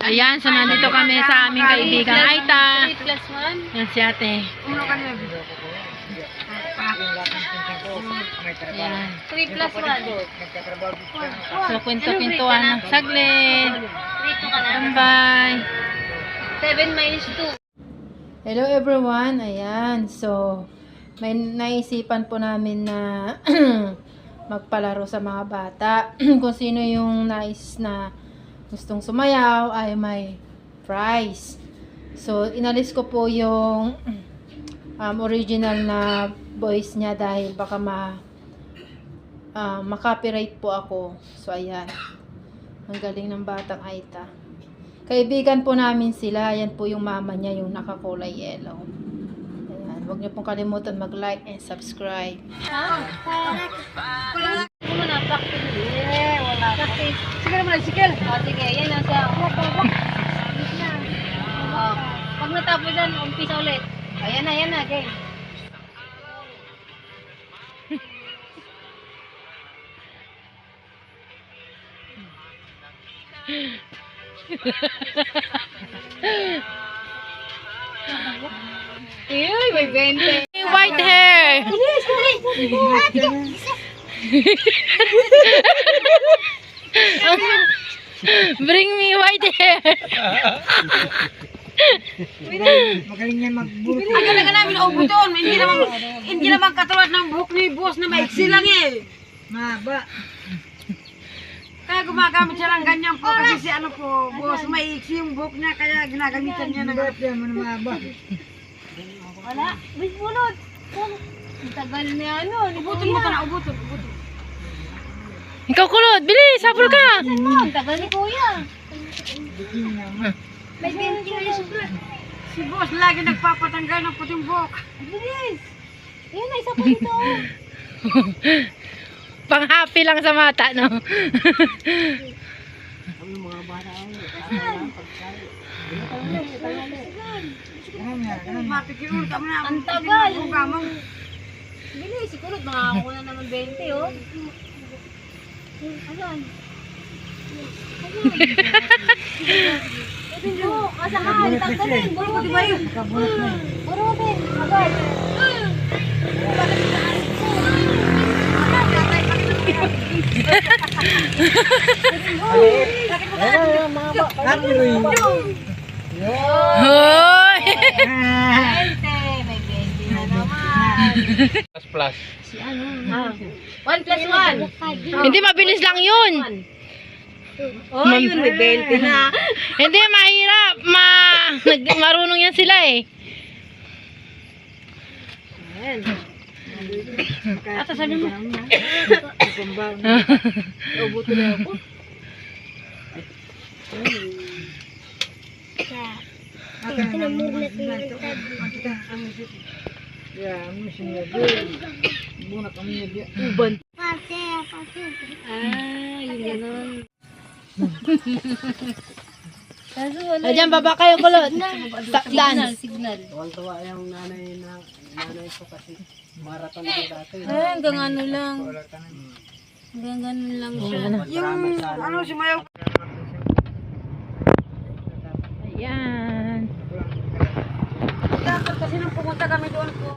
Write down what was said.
Ayan, so nandito kami sa aming kaibigang Aita. 3 plus 1. Yan si ate. Ayan. 3 plus 1. So, kwento-kwentuhan ng saglit. Dito ka na. Bye! 7 minus 2. Hello everyone! Ayan, so may naisipan po namin na magpalaro sa mga bata. Kung sino yung nais na gustong sumayaw ay may prize. So, inalis ko po yung original na voice niya dahil baka ma-copyright po ako. So, ayan. Ang galing ng batang Aita. Kaibigan po namin sila. Yan po yung mama niya, yung nakakulay yellow. Ayan. Huwag niyo pong kalimutan mag-like and subscribe. Wala na, practice. Wala. Practice. Sige naman, sige. O, sige, yan na siya. Pag natapos yan, umpisa ulit. Ayan na, game. Uy, may 20. White hair! Bring me white hair! Magaling yan magbuti. Ang ganda namin naubot yun. Hindi naman katulad ng buhok ni boss na maiksi lang eh. Mahaba. Kaya gumagamit siya ng ganyan po kasi si ano po, boss, maiksi yung buhok niya kaya ginagamitan niya ng Ba't yan mo na mahaba? Wala. Bis bunod. Ang tagal na ano. ubutun mo ka na, ubutun. Ikaw kulot! Bilis! Sapul ka! Ang tagal ni kuya. Bikin naman. May 20 na yung sulat. Si boss lagi nagpapatanggal ng puting buhok. Bilis. Yun na, isa pa dito. Pang happy lang sa mata, no? Matikiul kami na. Ang tagal. Kamang. Bilis, si kulot. Makakakuha na naman 20, oh. Asan? Ito mo, kasahan, tanggalin. Burutin. Kabunot na eh. Burutin, agad. Ano yun? Hoy! May 20 na naman. Plus. Si ano? 1 plus 1. Hindi, mabilis lang yun. Oh, yun, may 20 na. Hindi, mahirap. Marunong yan sila eh. Ata sabi mo. Ubuto na ako. Uban. Yung gano'n. Ayan, baba kayo kulot. Dance. Signal. Tuwang-tuwa yung nanay ko kasi marathon ko dati. Hanggang ano lang. Hanggang ganun lang siya. Yung ano sumayaw. Ayan. Dapat kasi nung pumunta kami doon po.